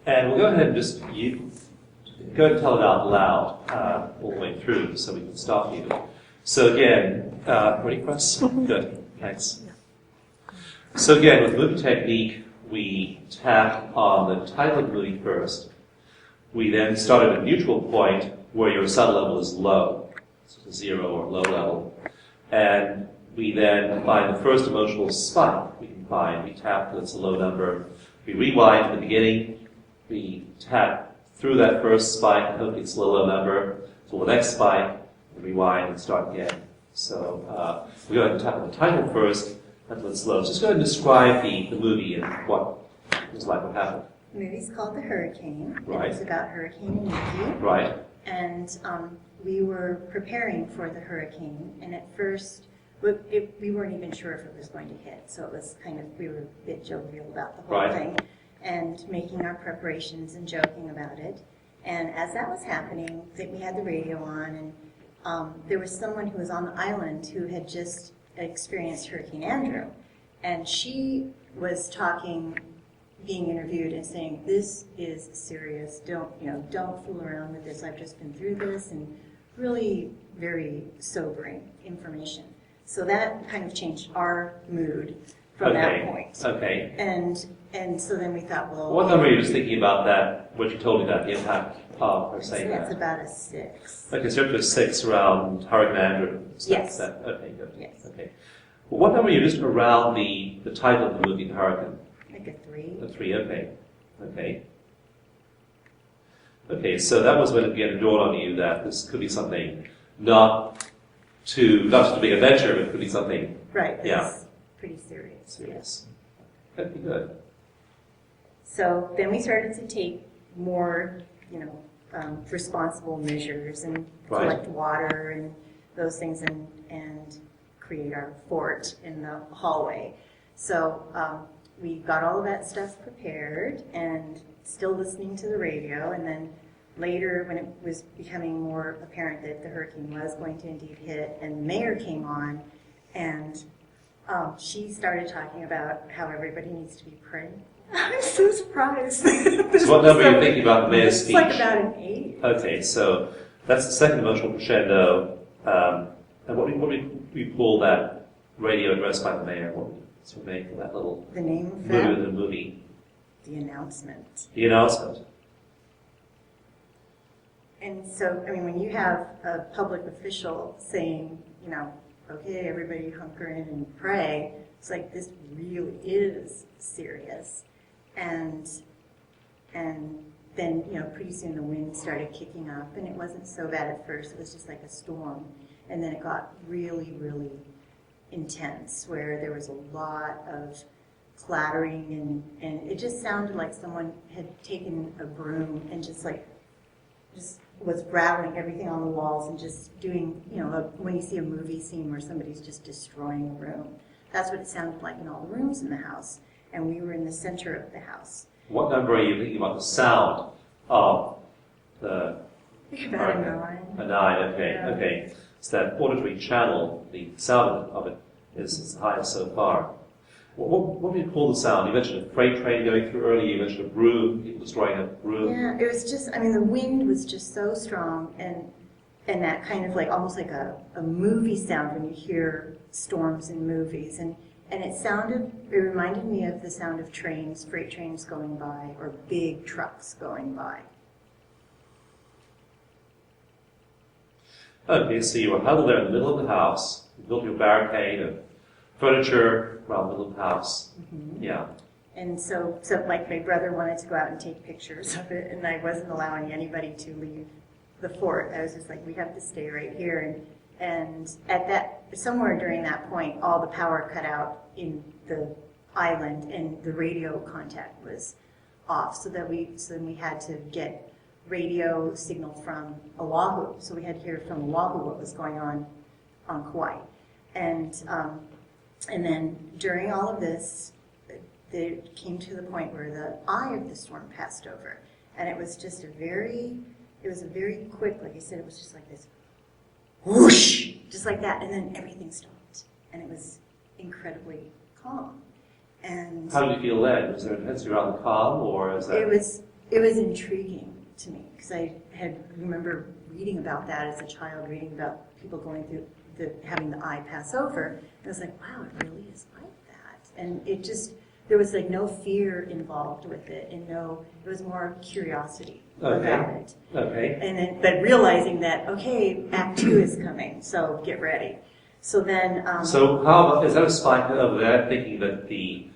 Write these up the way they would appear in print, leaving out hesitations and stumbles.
And we'll go ahead and just go ahead and tell it out loud all the way through so we can stop you. So again, ready, Chris? Good, thanks. So again, with movie technique, we tap on the title of the movie first. We then start at a neutral point where your sound level is low, so it's 0 or low level. And we then find the first emotional spike we can find. We tap till it's a low number. We rewind to the beginning. We tap through that first spike until it's a low number, till the next spike, and rewind and start again. So we go ahead and tap on the title first until it's low. Just go ahead and describe the movie and what it was like, what happened. The movie's called The Hurricane. Right. It's about Hurricane Iniki. Right. And we were preparing for the hurricane, and at first we weren't even sure if it was going to hit, so it was kind of, we were a bit jovial about the whole thing, and making our preparations and joking about it. And as that was happening, we had the radio on, and there was someone who was on the island who had just experienced Hurricane Andrew, and she was talking, being interviewed and saying, "This is serious. Don't fool around with this. I've just been through this," and really very sobering information. So that kind of changed our mood from that point. Okay. And so then we thought, well, what number are you just thinking about that? What you told me about the impact of her saying that? It's about a 6. Okay, so up to a 6 around Hurricane Andrew. Yes. Okay, good. Yes. Okay. Well, what number are you just around the title of the movie, The Hurricane? Like a 3. A 3, okay. Okay. Okay, so that was when it began to dawn on you that this could be something not just a big adventure, but it could be something. Right. Yeah. Pretty serious. Serious. That'd be good. So then we started to take more, responsible measures and collect water and those things and create our fort in the hallway. So we got all of that stuff prepared and still listening to the radio, and then later when it was becoming more apparent that the hurricane was going to indeed hit, and the mayor came on, and she started talking about how everybody needs to be praying. I'm so surprised. So what number are you thinking about the mayor's speech? It's like about an 8. Okay, so that's the second emotional crescendo. And what we pull that radio address by the mayor? What we make that little the name of movie that? within the movie? The announcement. The announcement. And so, when you have a public official saying, okay, everybody hunker in and pray, it's like, this really is serious. And then, pretty soon the wind started kicking up, and it wasn't so bad at first. It was just like a storm. And then it got really, really intense, where there was a lot of clattering, and it just sounded like someone had taken a broom and just was rattling everything on the walls and just doing, when you see a movie scene where somebody's just destroying a room. That's what it sounded like in all the rooms in the house. And we were in the center of the house. What number are you thinking about the sound of the... About a 9. A 9, okay, Yeah. okay. So that auditory channel, the sound of it is the highest so far. What do you call the sound? You mentioned a freight train going through earlier, you mentioned a broom, people destroying a broom. Yeah, it was just, the wind was just so strong, and that kind of almost like a movie sound when you hear storms in movies. And it reminded me of the sound of trains, freight trains going by, or big trucks going by. Okay, so you were huddled there in the middle of the house, you built your barricade of furniture around the middle of the house. Mm-hmm. Yeah. And so my brother wanted to go out and take pictures of it, and I wasn't allowing anybody to leave the fort. I was just like, we have to stay right here. And somewhere during that point, all the power cut out in the island, and the radio contact was off. So then we had to get radio signal from Oahu. So we had to hear from Oahu what was going on Kauai. And then during all of this, it came to the point where the eye of the storm passed over. And it was just a very quick, like I said, it was just like this whoosh, just like that. And then everything stopped. And it was incredibly calm. And how did you feel then? Was there intensity around the calm, or is that... it was intriguing to me because I remember reading about that as a child, reading about people going through having the eye pass over. And I was like, wow, it really is like that. And it just, there was like no fear involved with it, and it was more curiosity about it. Okay. And then, but realizing that, okay, Act 2 is coming, so get ready. So then... so how about, is that a spike over there, thinking that the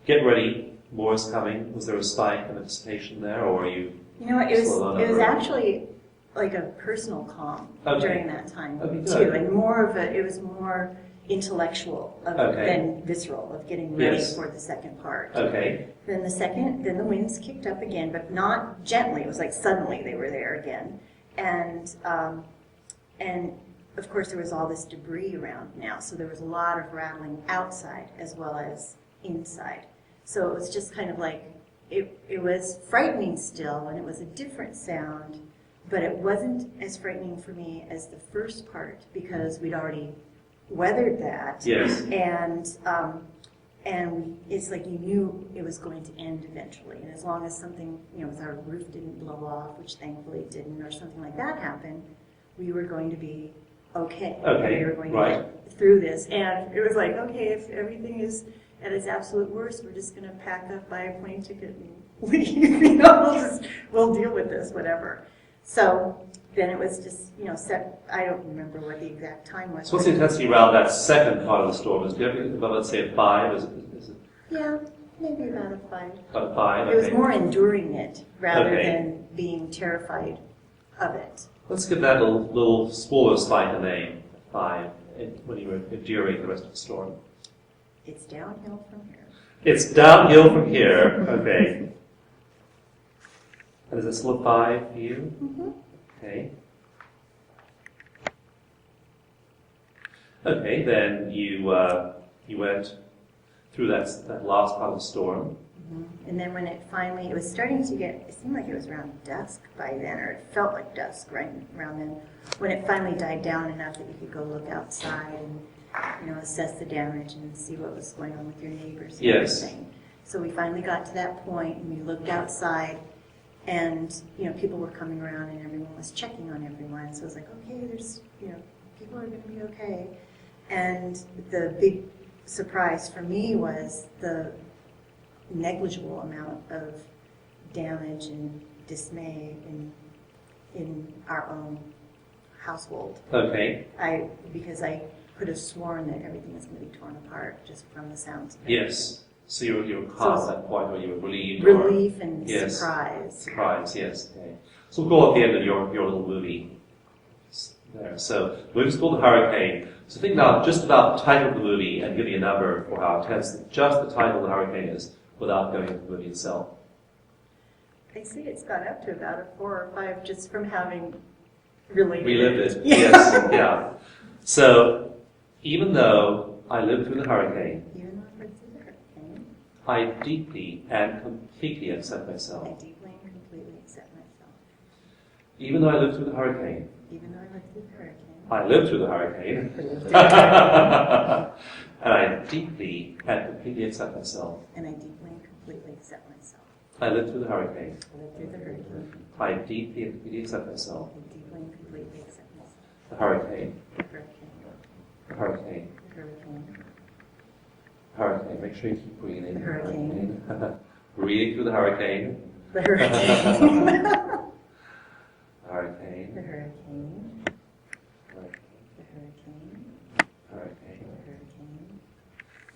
get ready, more is coming? Was there a spike of anticipation there, or are you... You know, it was actually like a personal calm during that time too, and it was more intellectual than visceral, of getting ready for the second part. Okay. Then the winds kicked up again, but not gently. It was like suddenly they were there again, and of course there was all this debris around now, so there was a lot of rattling outside as well as inside. So it was just kind of like it was frightening still, and it was a different sound. But it wasn't as frightening for me as the first part because we'd already weathered that. Yes. And it's like you knew it was going to end eventually. And as long as something, our roof didn't blow off, which thankfully it didn't, or something like that happened, we were going to be okay. Okay. We were going to get through this. And it was like, okay, if everything is at its absolute worst, we're just going to pack up, buy a plane ticket, and leave. We'll deal with this, whatever. So then it was just, set. I don't remember what the exact time was. So what's the intensity around that second part of the storm? Is it about, let's say, a 5? Is it? Yeah, maybe about a 5. About a 5, okay. It was more enduring it rather than being terrified of it. Let's give that a little smaller spike a name, 5, when you were enduring the rest of the storm. It's downhill from here. It's downhill from here, okay. And is it still a 5 for you? Mm-hmm. Okay. Okay, then you went through that last part of the storm. Mm-hmm. And then when it was starting to it seemed like it was around dusk by then, or it felt like dusk right around then, when it finally died down enough that you could go look outside and assess the damage and see what was going on with your neighbors and everything. So we finally got to that point, and we looked outside. And, people were coming around and everyone was checking on everyone. So it was like, okay, there's, people are going to be okay. And the big surprise for me was the negligible amount of damage and dismay in our own household. Okay. Because I could have sworn that everything was going to be torn apart just from the sounds of it. Yes. So you were calm at that point, or you were relieved? Relief and surprise. Surprise, yes. Okay. So we'll go at the end of your little movie there. So the movie's called Hurricane. So think now just about the title of the movie and give me a number for how intense just the title of the hurricane is without going into the movie itself. I see it's gone up to about a 4 or 5 just from having relived it. Yes, yeah. So even though I lived through the hurricane, I deeply and completely accept myself. I deeply and completely accept myself. Even though I lived through the hurricane. Even though I lived through the hurricane. I lived through the hurricane. And I deeply and completely accept myself. And I deeply and completely accept myself. I lived through the hurricane. I lived through the hurricane. I deeply and completely accept myself. I deeply and completely accept myself. The hurricane. The hurricane. The hurricane. The hurricane. Hurricane. Make sure you keep breathing. The hurricane. Breathing through the hurricane. The hurricane. Hurricane. The hurricane. Hurricane. The hurricane. Hurricane. The hurricane.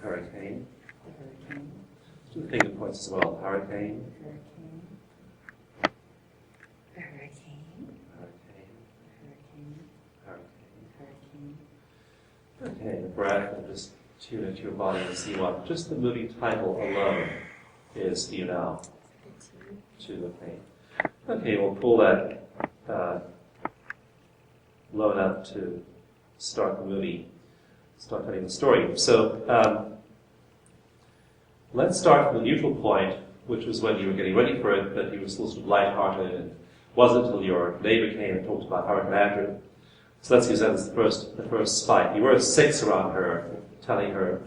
Hurricane. The hurricane. Let's do the finger points as well. Hurricane. The hurricane. The hurricane. Hurricane. Hurricane. Hurricane. Hurricane. Okay, the breath, and just tune into your body and see what just the movie title alone is to you now. Okay. Okay, we'll pull that low enough to start the movie, start telling the story. So let's start from the neutral point, which was when you were getting ready for it, but you were still sort of lighthearted, and it wasn't until your neighbor came and talked about Hurricane Andrew. So let's use that as the first spike. You were 6 around her, telling her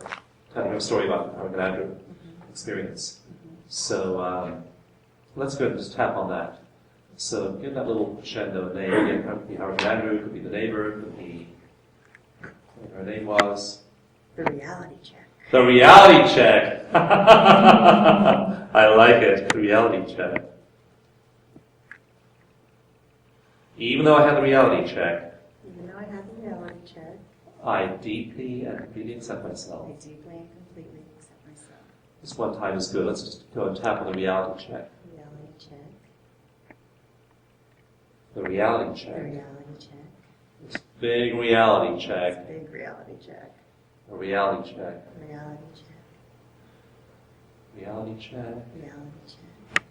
a story about the Hurricane Andrew experience. So let's go ahead and just tap on that. So give that little crescendo name. Again, it could be Howard Andrew, could be the neighbor, could be whatever her name was. The reality check. The reality check. I like it. The reality check. Even though I had the reality check, Even though I had the reality check, I deeply and completely accept myself. I deeply and completely accept myself. This one time is good. Let's just go and tap on the reality check. Reality check. The reality The check. reality check. This big reality check. Big reality check. A reality check. Reality check. Reality check. Reality check.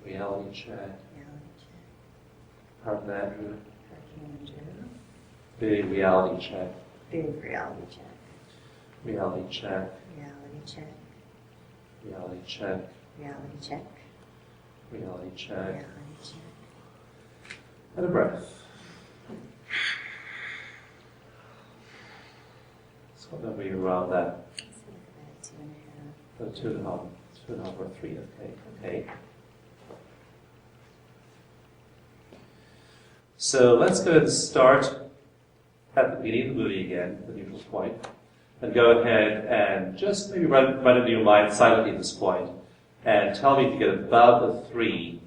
Reality check. Reality check. Howard Andrew. Hurricane Iniki. Big reality check. Big reality check. Reality check. Reality check. Reality check. Reality check. Reality check. Reality check. And a breath. So what number you're around that? Let's see, about 2.5. The 2.5. 2.5 or 3, okay. Okay. So let's go ahead and start at the beginning of the movie again, the neutral point, and go ahead and just maybe run into your mind silently at this point, and tell me if you get above a 3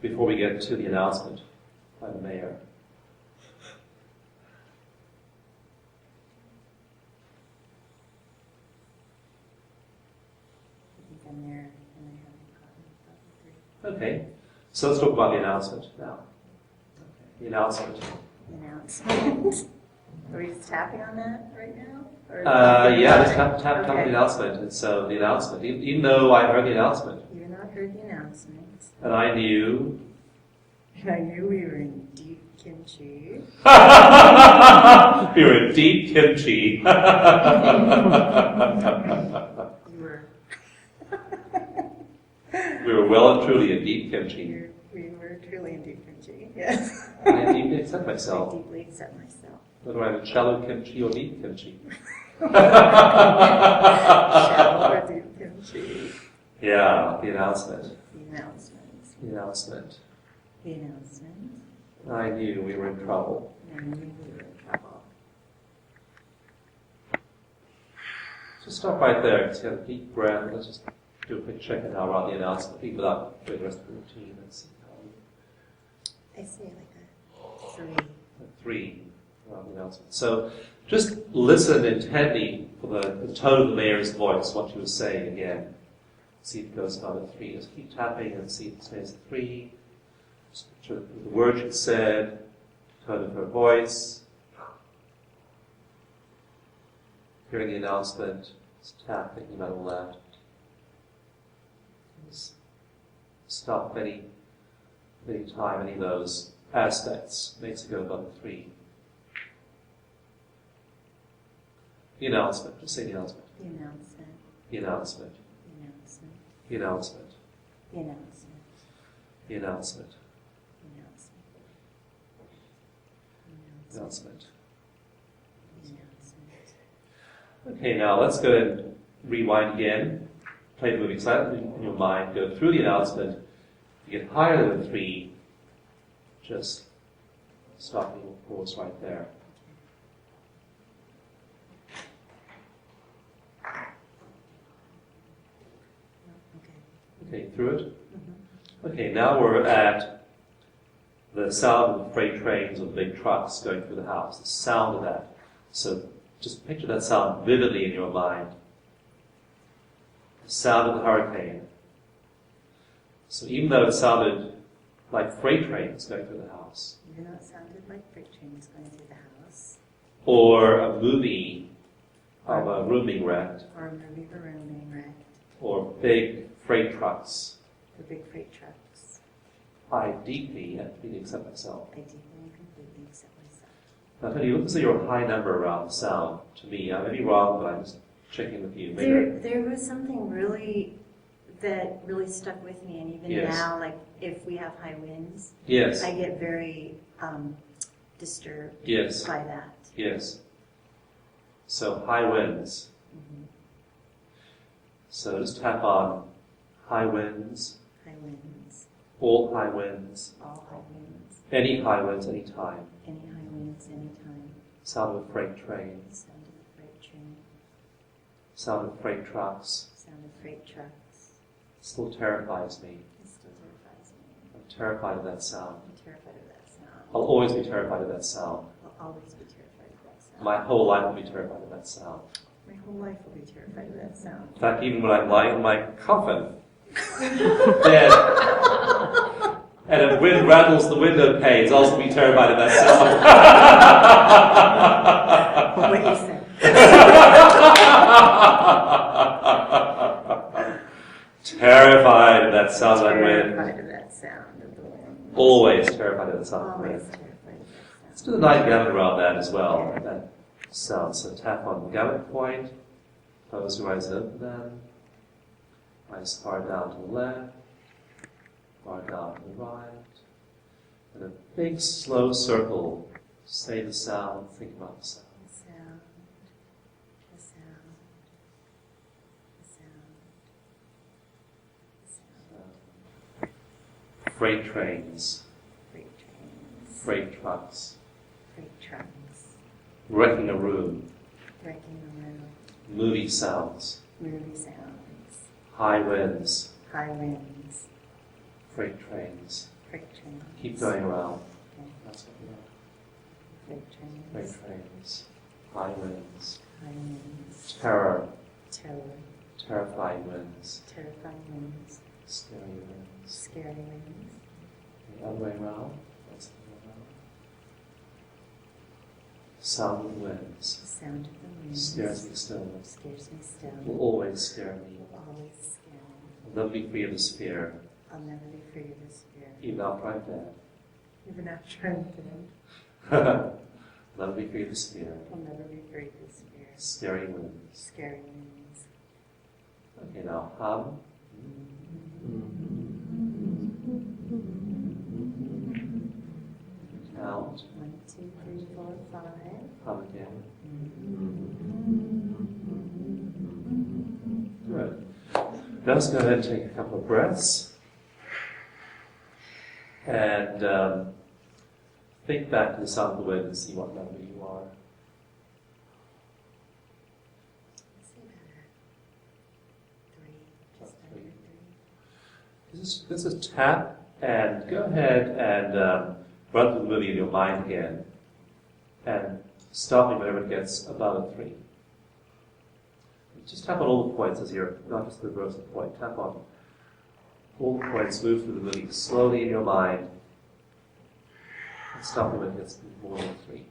before we get to the announcement by the mayor. I think I'm there, and I haven't gotten above 3. Okay, so let's talk about the announcement now. Okay. The announcement. Announcement. Are we just tapping on that right now? Or Yeah, just tap on Okay. the announcement. And so the announcement, even though I heard the announcement, Even though I heard the announcement, and I knew and I knew we were in deep kimchi. we were in deep kimchi. You were. We were well and truly in deep kimchi. We were truly in deep kimchi. Yes. I deeply accept I myself. deeply accept myself. Whether I'm in shallow kimchi or deep kimchi. Shallow or deep kimchi. Yeah, the announcement. The announcement. The announcement. The announcement. I knew we were in trouble. And I knew we were in trouble. Just stop right there. Just get a deep breath. Let's just do a quick check in now around the announcement, even without doing the rest of the routine. Let's see how I say like a 3. a 3 around the announcement. So just listen intently for the tone of the mayor's voice, what she was saying again. See if it goes down to 3. Just keep tapping and see if it stays at 3. Just picture the words she said, tone of her voice. Hearing the announcement, just tap, thinking about all that. Just stop any time, any of those aspects makes it go above the 3. The announcement, just say the announcement. The announcement. The announcement. The announcement. The announcement. The announcement. The announcement. The announcement. The announcement. The announcement. Okay, now let's go ahead and rewind again. Play the movie silently in your mind. Go through the announcement. If you get higher than 3, just stop and pause right there. Okay, through it? Mm-hmm. Okay, now we're at the sound of the freight trains or the big trucks going through the house. The sound of that. So just picture that sound vividly in your mind. The sound of the hurricane. So even though it sounded like freight trains going through the house, Even though it sounded like freight trains going through the house, or a movie of a room being wrecked, or a movie of a room being wrecked, or big freight trucks, the big freight trucks, I deeply and completely accept myself. I deeply and completely accept myself. Now, Tony, you look as though you're a high number around the sound to me. I may be wrong, but I'm just checking with you. Maybe There was something that really stuck with me, and even Yes. now, like if we have high winds, Yes. I get very disturbed Yes. by that. Yes. So high winds. Mm-hmm. So just tap on high winds, High winds, All high winds. All high winds. Any high winds, any time. Any high winds, any time. Sound of a freight train. Sound of a freight train. Sound of freight trucks. Sound of freight trucks. Still terrifies me. It still terrifies me. I'm terrified of that sound. I'm terrified of that sound. I'll always be terrified of that sound. I'll always be terrified of that sound. My whole life will be terrified of that sound. My whole life will be terrified of that sound. In fact, even when I'm lying in my coffin, dead, and a wind rattles the window panes, I'll also be terrified of that sound. What you said. Terrified of that sound of wind. Terrified of that sound of the wind. Always terrified of that sound of Always wind. terrified of that sound. Let's do the night gamut around that as well. That sound. So tap on the gamut point. Close your eyes open then. Eyes far down to the left. Far down to the right. And a big slow circle. Say the sound. Think about the sound. The sound. The sound. The sound. The sound. Freight trains. Freight trains. Freight trucks. Freight trucks. Wrecking a room. Wrecking a room. Movie sounds. Movie sounds. High winds. High winds. Freight trains. Freight trains. Keep going around. Okay. That's what we are. Freight trains. Freight trains. High winds. High winds. Terror. Terror. Terrifying winds. Terrifying winds. Scary winds. Scary winds. The other way around. That's the other way around. Sound of the winds. The sound of the winds. Scares me still. Scares me still. Will always scare me. Will always scare me. I'll never be free of this fear. I'll never be free of this fear. Even after I'm dead. Even after I'm dead. I'll never be free of this fear. I'll never be free of this fear. Scary winds. Scary winds. Okay, now hum. Count. 1, 2, 3, 4, 5. Hum again. Good. Now let's go ahead and take a couple of breaths. And think back to the sound of the wind and see what number you are. Let's see about 3. Just under 3. This is tap, and go ahead and run through the movie in your mind again. And stop me whenever it gets above a 3. Just tap on all the points as you're, not just the reverse of the point. Tap on all the points, move through the movie slowly in your mind. And stop me when it gets more than 3.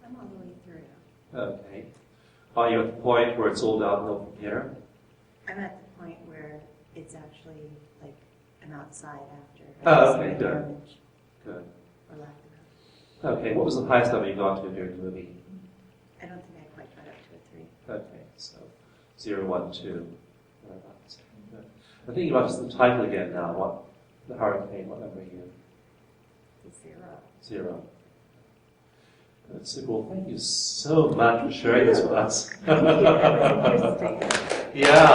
I'm all the way through. Okay. Are you at the point where it's all downhill from here? I'm at the point where it's actually like I'm outside after. Oh, okay, good. Damage Good. or lack of. Okay, what was the highest number you got to during the movie? I don't think I quite got up to a 3. Okay, so 0, 1, 2. Thereabouts. Good. I'm thinking about just the title again now. What the hurricane? What number are you? It's 0. 0. Good. So cool. Thank you so much for sharing this with us. Thank you. That was interesting. Yeah.